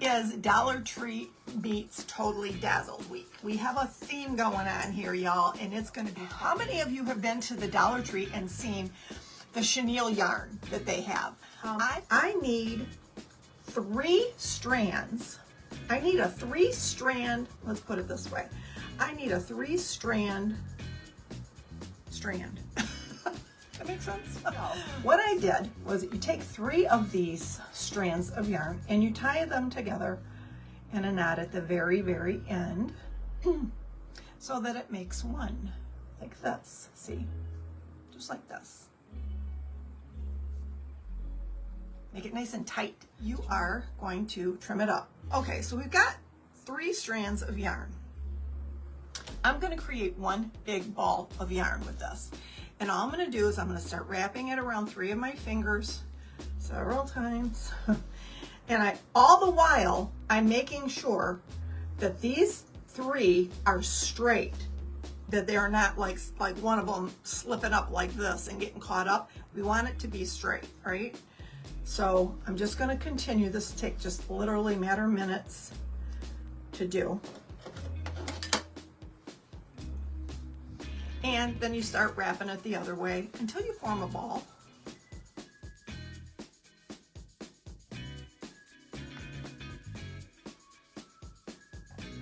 is Dollar Tree meets Totally Dazzled week. We have a theme going on here, y'all, and it's going to be, how many of you have been to the Dollar Tree and seen the chenille yarn that they have? I need 3 strands. I need a 3-strand, let's put it this way. I need a 3-strand strand. That makes sense? What I did was you take 3 of these strands of yarn and you tie them together in a knot at the very, very end so that it makes one, like this, see? Just like this. Make it nice and tight. You are going to trim it up. Okay, so we've got 3 strands of yarn. I'm going to create one big ball of yarn with this. And all I'm going to do is I'm going to start wrapping it around 3 of my fingers several times. And all the while, I'm making sure that these 3 are straight, that they're not like one of them slipping up like this and getting caught up. We want it to be straight, right? So I'm just going to continue. This will take just literally a matter of minutes to do. And then you start wrapping it the other way until you form a ball.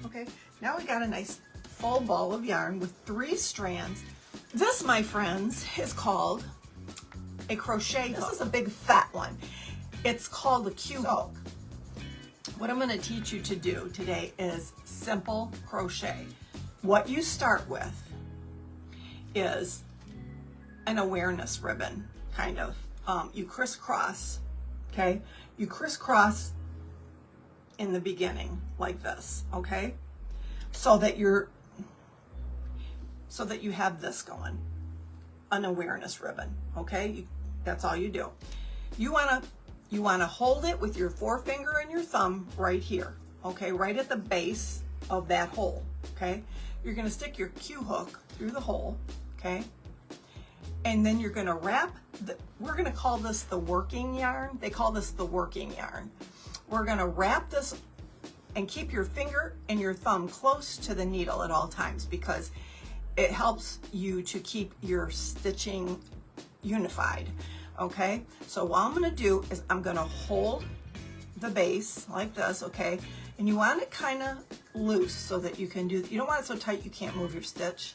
Okay, now we got a nice full ball of yarn with 3 strands. This, my friends, is called a crochet hook. This is a big fat one. It's called a Q hook. What I'm going to teach you to do today is simple crochet. What you start with is an awareness ribbon, kind of. You crisscross, okay? You crisscross in the beginning like this, okay? So that you have this going, an awareness ribbon, okay? That's all you do. You wanna hold it with your forefinger and your thumb right here, okay? Right at the base of that hole, okay? You're gonna stick your Q hook through the hole, okay? And then you're gonna wrap, we're gonna call this the working yarn. They call this the working yarn. We're gonna wrap this and keep your finger and your thumb close to the needle at all times because it helps you to keep your stitching unified, okay? So what I'm gonna do is I'm gonna hold the base like this, okay? And you want it kind of loose so that you can do, you don't want it so tight you can't move your stitch,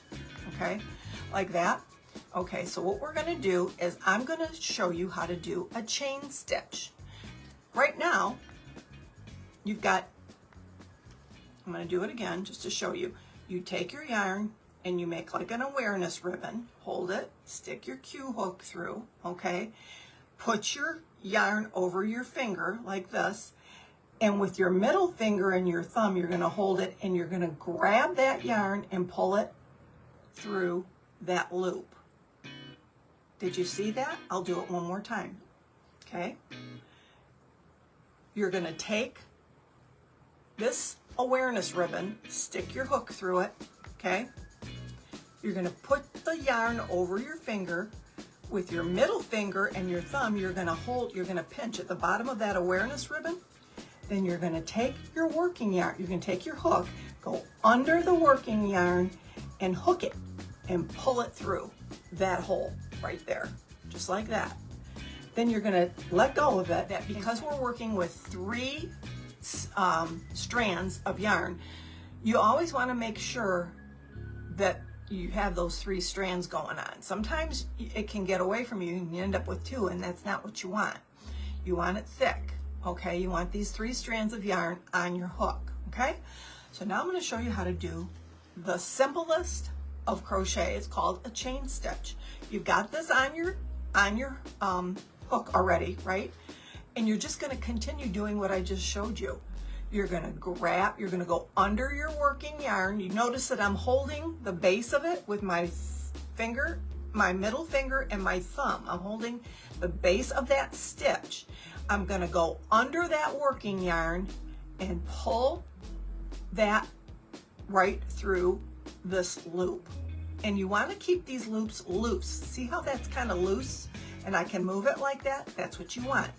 okay? Like that. Okay, so what we're gonna do is I'm gonna show you how to do a chain stitch. Right now, you've got, I'm gonna do it again just to show you. You take your yarn and you make like an awareness ribbon, hold it, stick your Q hook through, okay? Put your yarn over your finger like this, and with your middle finger and your thumb, you're gonna hold it and you're gonna grab that yarn and pull it through that loop. Did you see that? I'll do it one more time, okay? You're gonna take this awareness ribbon, stick your hook through it, okay? You're gonna put the yarn over your finger. With your middle finger and your thumb, you're gonna pinch at the bottom of that awareness ribbon. Then you're gonna take your working yarn, you're gonna take your hook, go under the working yarn and hook it and pull it through that hole right there, just like that. Then you're gonna let go of it. That because we're working with 3 strands of yarn, you always wanna make sure that you have those 3 strands going on. Sometimes it can get away from you and you end up with 2, and that's not what you want. You want it thick, okay? You want these 3 strands of yarn on your hook, okay? So now I'm gonna show you how to do the simplest of crochet. It's called a chain stitch. You've got this on your hook already, right? And you're just gonna continue doing what I just showed you. You're gonna go under your working yarn. You notice that I'm holding the base of it with my finger, my middle finger and my thumb. I'm holding the base of that stitch. I'm gonna go under that working yarn and pull that right through this loop. And you want to keep these loops loose. See how that's kind of loose and I can move it like that? That's what you want.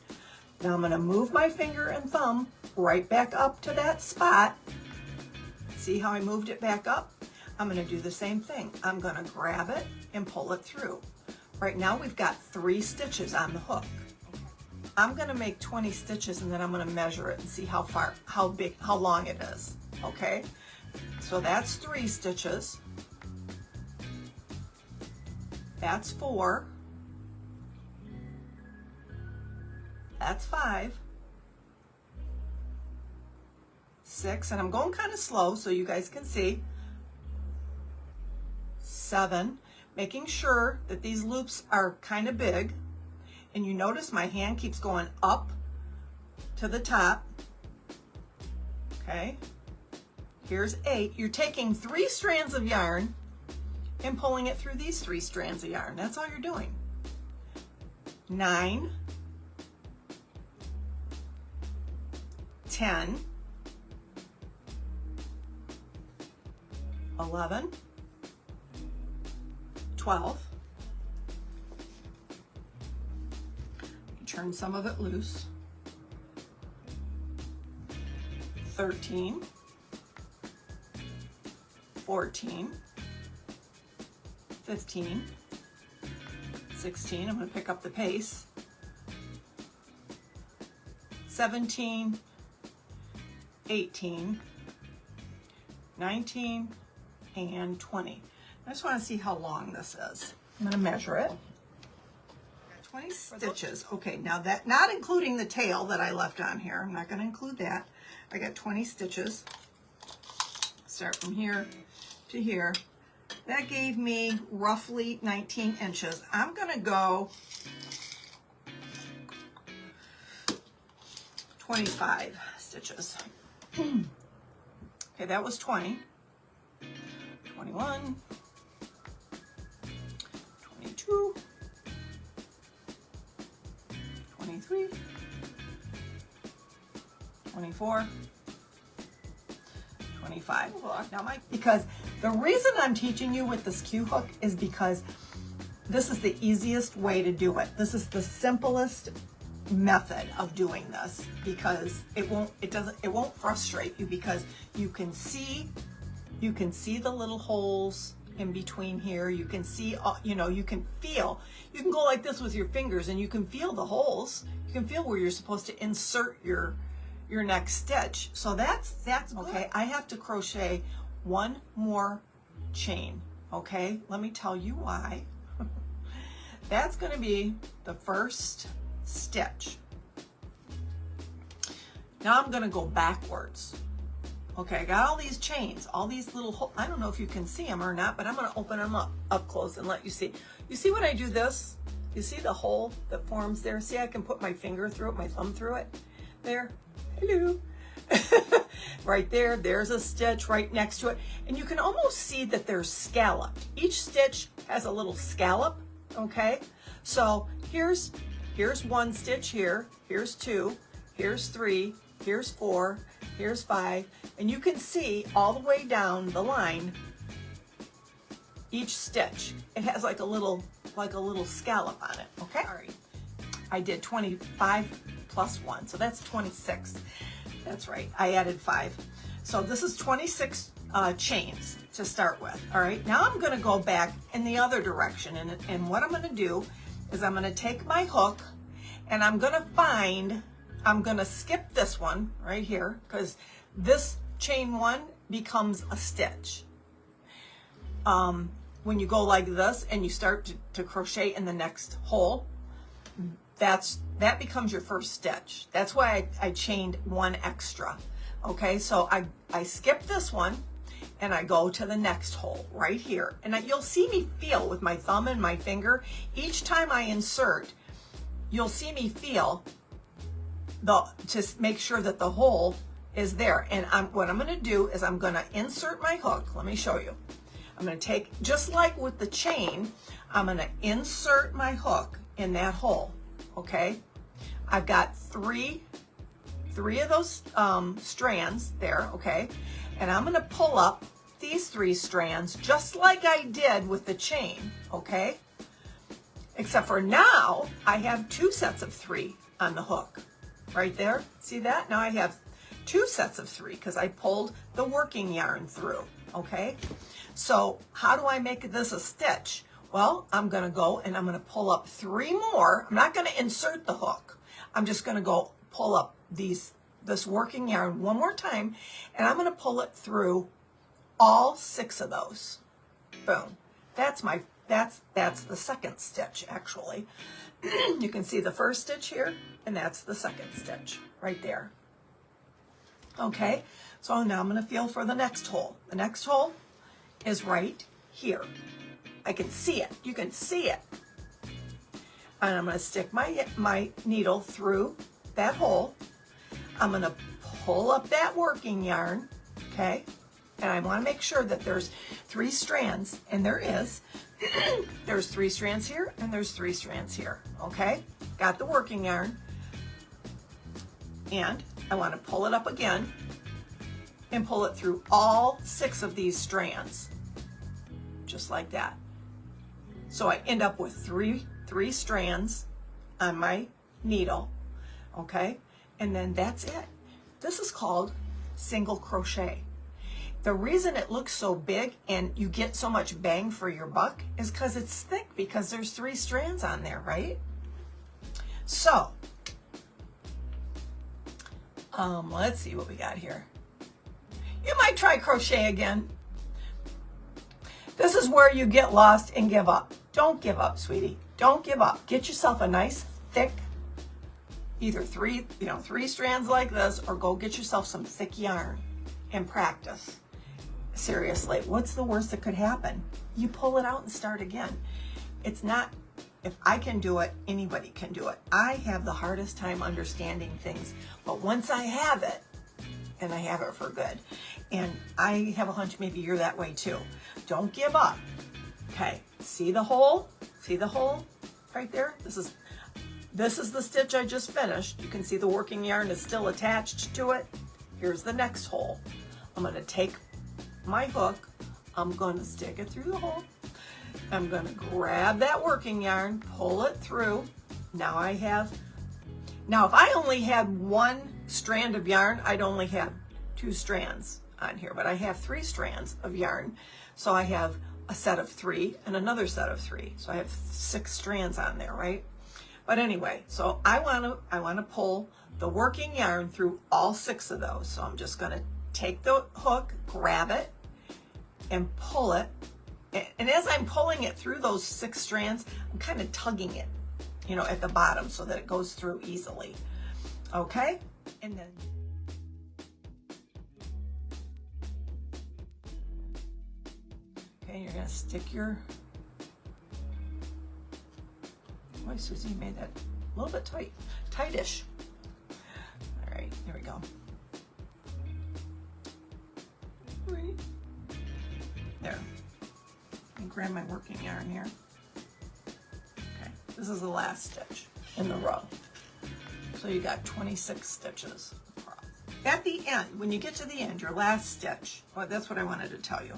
Now I'm going to move my finger and thumb right back up to that spot. See how I moved it back up? I'm going to do the same thing. I'm going to grab it and pull it through. Right now we've got 3 stitches on the hook. I'm going to make 20 stitches and then I'm going to measure it and see how long it is. Okay, so that's 3 stitches. That's 4. That's 5. 6, and I'm going kind of slow so you guys can see. 7, making sure that these loops are kind of big. And you notice my hand keeps going up to the top. Okay, here's 8. You're taking 3 strands of yarn and pulling it through these 3 strands of yarn. That's all you're doing. 9, 10, 11, 12. Turn some of it loose. 13, 14, 15, 16. I'm going to pick up the pace. 17, 18, 19, and 20. I just want to see how long this is. I'm going to measure it. 20 stitches. Okay, now that, not including the tail that I left on here, I'm not going to include that. I got 20 stitches. Start from here to here. That gave me roughly 19 inches. I'm going to go 25 stitches. Okay, that was 20. 21, 22, 23, 24, 25. Now because the reason I'm teaching you with this Q hook is because this is the easiest way to do it. This is the simplest method of doing this because it won't frustrate you because you can see the little holes in between here. You can see, you can feel, you can go like this with your fingers and you can feel the holes. You can feel where you're supposed to insert your next stitch. So that's okay. I have to crochet one more chain. Okay, let me tell you why. That's going to be the first stitch. Now I'm going to go backwards. Okay, I got all these chains, all these little holes. I don't know if you can see them or not, but I'm going to open them up close and let you see. You see when I do this? You see the hole that forms there? See, I can put my finger through it, my thumb through it. There. Hello. Right there. There's a stitch right next to it. And you can almost see that they're scalloped. Each stitch has a little scallop. Okay. So here's one stitch here. Here's 2. Here's 3. Here's 4. Here's 5. And you can see all the way down the line, each stitch, it has like a little scallop on it. Okay. Sorry. I did 25 plus 1, so that's 26. That's right. I added 5. So this is 26 chains to start with. All right. Now I'm going to go back in the other direction, and what I'm going to do is I'm going to take my hook and I'm going to skip this one right here because this chain 1 becomes a stitch. When you go like this and you start to crochet in the next hole, that becomes your first stitch. That's why I chained 1 extra. Okay, so I skip this one and I go to the next hole right here. And you'll see me feel with my thumb and my finger. Each time I insert, you'll see me feel to make sure that the hole is there. And what I'm going to do is I'm going to insert my hook. Let me show you. I'm going to take, just like with the chain, I'm going to insert my hook in that hole. Okay, I've got three of those strands there. Okay, and I'm going to pull up these 3 strands just like I did with the chain. Okay, except for now I have 2 sets of 3 on the hook right there. See that? Now I have 2 sets of 3 because I pulled the working yarn through, okay? So how do I make this a stitch? Well, I'm going to go and I'm going to pull up 3 more. I'm not going to insert the hook. I'm just going to go pull up this working yarn one more time, and I'm going to pull it through all 6 of those. Boom. That's the second stitch, actually. You can see the first stitch here, and that's the second stitch right there. Okay, so now I'm going to feel for the next hole. The next hole is right here. I can see it. You can see it. And I'm going to stick my needle through that hole. I'm going to pull up that working yarn, okay? And I want to make sure that there's 3 strands, and there is. There's 3 strands here, and there's 3 strands here, okay? Got the working yarn. And I want to pull it up again and pull it through all 6 of these strands, just like that. So I end up with three strands on my needle, okay? And then that's it. This is called single crochet. The reason it looks so big and you get so much bang for your buck is because it's thick, because there's 3 strands on there, right? So, let's see what we got here. You might try crochet again. This is where you get lost and give up. Don't give up, sweetie. Don't give up. Get yourself a nice, thick, either 3 strands like this, or go get yourself some thick yarn and practice. Seriously, what's the worst that could happen? You pull it out and start again. It's not, if I can do it, anybody can do it. I have the hardest time understanding things, but once I have it, and I have it for good, and I have a hunch maybe you're that way too. Don't give up. Okay, see the hole? See the hole right there? This is the stitch I just finished. You can see the working yarn is still attached to it. Here's the next hole. I'm going to take my hook, I'm going to stick it through the hole, I'm going to grab that working yarn, pull it through. Now if I only had 1 strand of yarn, I'd only have 2 strands on here, but I have 3 strands of yarn, so I have a set of 3 and another set of 3, so I have 6 strands on there, right? But anyway, so I want to pull the working yarn through all 6 of those. So I'm just going to take the hook, grab it, and pull it. And as I'm pulling it through those 6 strands, I'm kind of tugging it, at the bottom so that it goes through easily. Okay? And then you're going to stick your, boy, Susie made that a little bit tightish. All right, here we go. There. And grab my working yarn here. Okay, this is the last stitch in the row. So you got 26 stitches across. At the end, when you get to the end, your last stitch, well, that's what I wanted to tell you.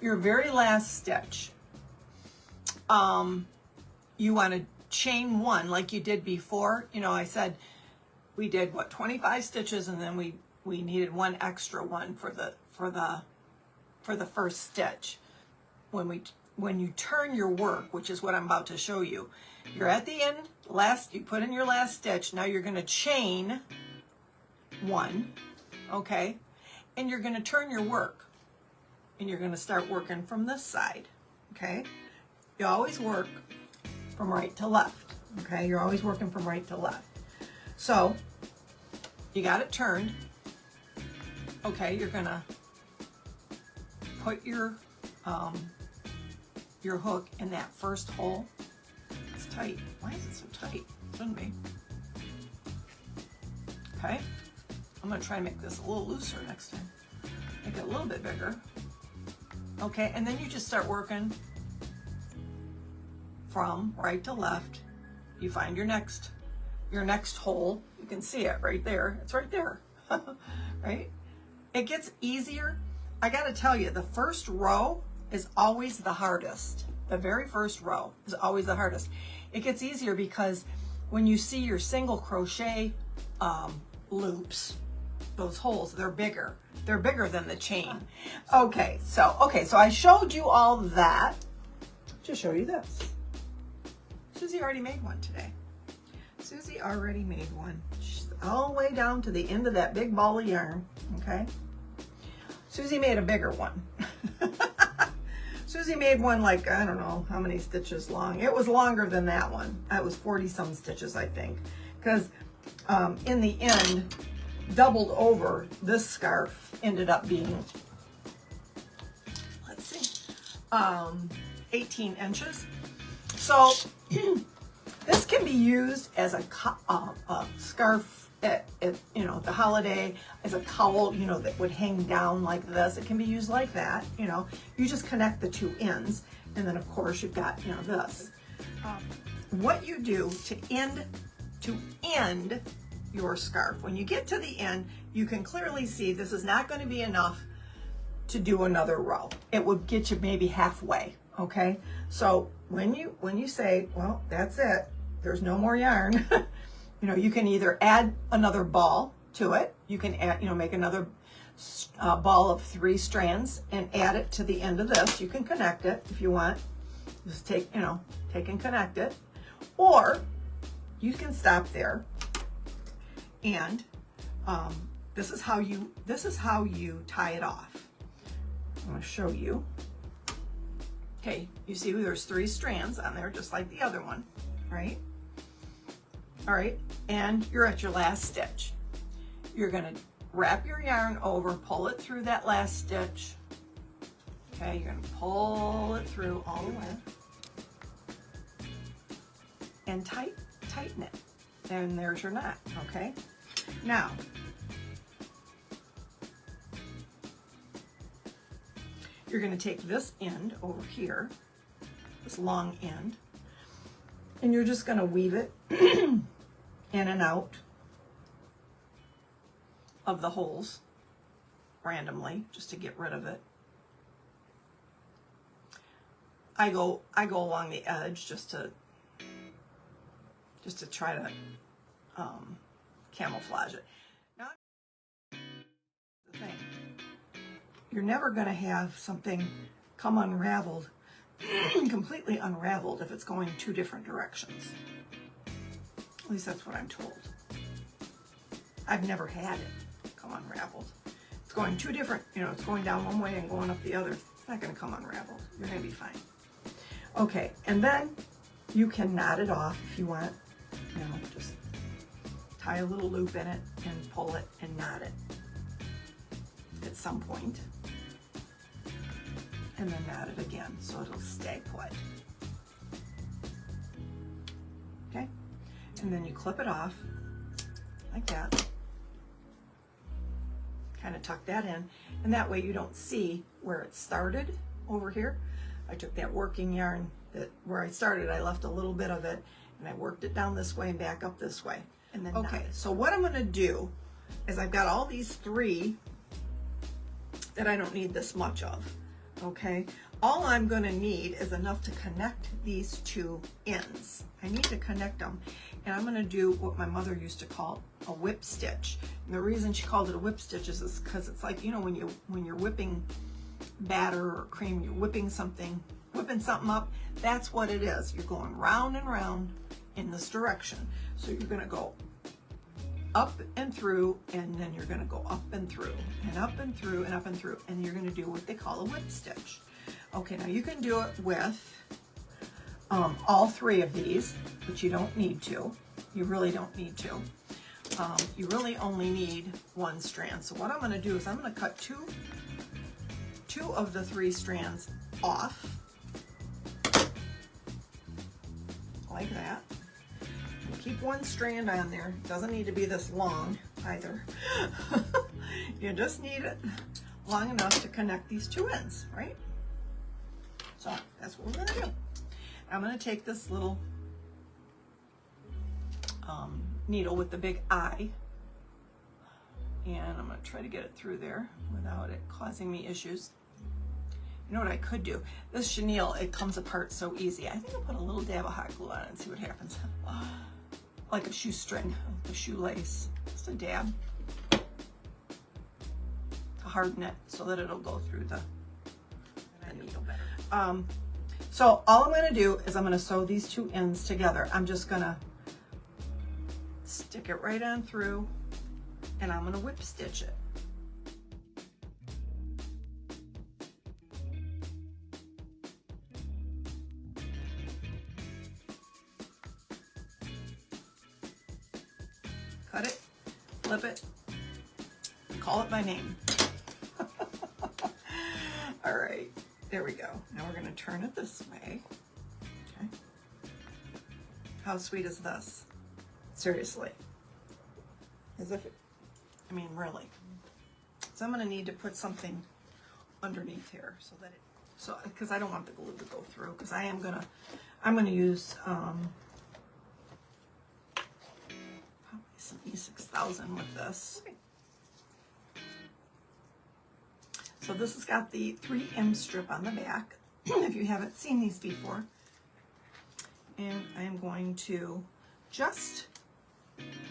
Your very last stitch, you want to chain 1 like you did before. I said we did 25 stitches, and then we needed 1 extra one for the first stitch. When you turn your work, which is what I'm about to show you, you're at the end, you put in your last stitch. Now you're going to chain 1, okay, and you're going to turn your work. And you're going to start working from this side, okay? You always work from right to left, okay? You're always working from right to left. So, you got it turned. Okay, you're going to put your hook in that first hole. It's tight. Why is it so tight? It shouldn't be. Okay, I'm going to try and make this a little looser next time. Make it a little bit bigger. Okay, and then you just start working from right to left. You find your next hole. You can see it right there. It's right there, right? It gets easier. I got to tell you, the first row is always the hardest. The very first row is always the hardest. It gets easier because when you see your single crochet loops, those holes, they're bigger. They're bigger than the chain. Okay, so I showed you all that to show you this. Susie already made one today. Susie already made one. She's all the way down to the end of that big ball of yarn, okay? Susie made a bigger one. Susie made one like, I don't know how many stitches long. It was longer than that one. It was 40 some stitches, I think. Because in the end, doubled over, this scarf ended up being, let's see, 18 inches. So this can be used as a scarf at you know, the holiday, as a cowl, you know, that would hang down like this. It can be used like that, you know. You just connect the two ends, and then of course you've got, you know, this. What you do to end your scarf, when you get to the end, you can clearly see this is not going to be enough to do another row. It would get you maybe halfway, okay? So when you say, well, that's it, there's no more yarn, you know, you can either add another ball to it. You can add, you know, make another ball of 3 strands and add it to the end of this. You can connect it if you want. Just take and connect it. Or you can stop there, and this is how you tie it off. I'm going to show you. Okay, you see there's 3 strands on there, just like the other one, right? All right, and you're at your last stitch. You're going to wrap your yarn over, pull it through that last stitch. Okay, you're going to pull it through all the way and tighten it. And there's your knot, okay? Now, you're going to take this end over here, this long end, and you're just going to weave it in and out of the holes randomly, just to get rid of it. I go along the edge just to try to camouflage it. Now, the thing, you're never going to have something come unraveled, completely unraveled, if it's going 2 different directions. At least that's what I'm told. I've never had it come unraveled. It's going 2 different, you know, it's going down one way and going up the other. It's not going to come unraveled. You're going to be fine. Okay, and then you can knot it off if you want. You know, just tie a little loop in it and pull it and knot it at some point. And then knot it again so it'll stay put. Okay? And then you clip it off like that. Kind of tuck that in, and that way you don't see where it started over here. I took that working yarn where I started, I left a little bit of it, and I worked it down this way and back up this way. And then okay, so what I'm going to do is I've got all these 3 that I don't need this much of. Okay, all I'm going to need is enough to connect these 2 ends. I need to connect them, and I'm going to do what my mother used to call a whip stitch. And the reason she called it a whip stitch is because it's like, you know, when you're whipping batter or cream, you're whipping something up. That's what it is. You're going round and round in this direction. So you're going to go up and through, and then you're going to go up and through, and up and through, and up and through, and you're going to do what they call a whip stitch. Okay, now you can do it with all 3 of these, but you don't need to. You really don't need to. You really only need 1 strand. So what I'm going to do is I'm going to cut two of the 3 strands off, like that. Keep 1 strand on there. It doesn't need to be this long either. You just need it long enough to connect these 2 ends, right? So that's what we're going to do. I'm going to take this little needle with the big eye, and I'm going to try to get it through there without it causing me issues. You know what I could do? This chenille, it comes apart so easy. I think I'll put a little dab of hot glue on it and see what happens. Like a shoestring, a shoelace, just a dab. harden it so that it'll go through the needle better. So all I'm going to do is I'm going to sew these two ends together. I'm just going to stick it right on through, and I'm going to whip stitch it. Cut it, flip it, call it by name. All right, there we go. Now we're going to turn it this way. Okay. How sweet is this? Seriously. As if it, I mean, really. So I'm going to need to put something underneath here so that it, because I don't want the glue to go through, because I'm going to use probably some E6000 with this. So this has got the 3M strip on the back, if you haven't seen these before. And I am going to just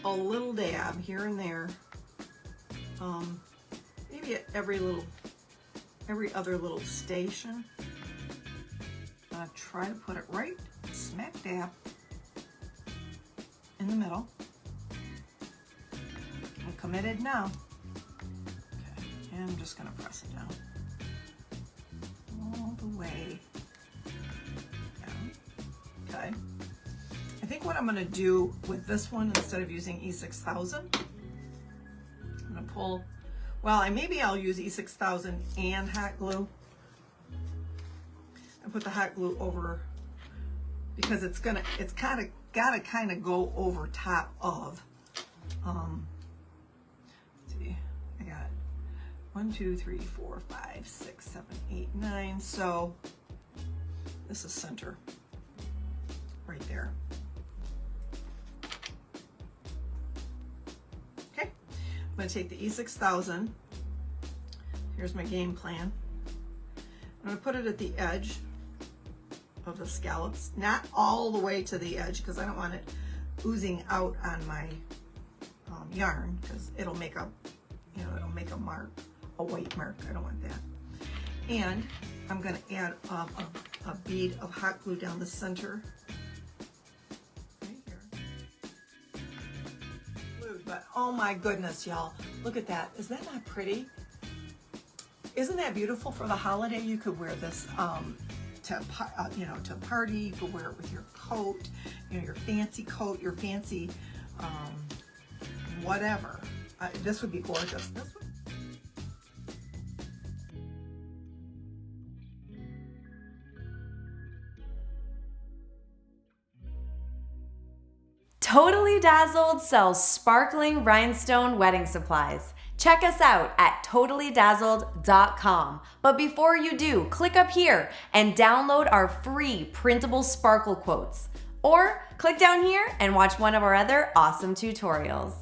a little dab here and there, maybe at every other little station. I'm gonna try to put it right smack dab in the middle. I'm committed now. Okay, and I'm just gonna press it down all the way down. Okay. I think what I'm going to do with this one, instead of using E6000, I'm going to pull, well, maybe I'll use E6000 and hot glue. And put the hot glue over, because it's kind of got to go over top of, let's see, I got 1, 2, 3, 4, 5, 6, 7, 8, 9. So this is center right there. Okay, I'm going to take the E6000. Here's my game plan. I'm going to put it at the edge of the scallops, not all the way to the edge, because I don't want it oozing out on my yarn, because it'll make a, it'll make a mark, a white mark. I don't want that. And I'm going to add a bead of hot glue down the center. Right here. Glued, but oh my goodness, y'all. Look at that. Is that not pretty? Isn't that beautiful for the holiday? You could wear this to party. You could wear it with your coat, your fancy coat, your fancy whatever. This would be gorgeous. This would Totally Dazzled sells sparkling rhinestone wedding supplies. Check us out at totallydazzled.com. But before you do, click up here and download our free Printable Sparkle Quotes. Or click down here and watch one of our other awesome tutorials.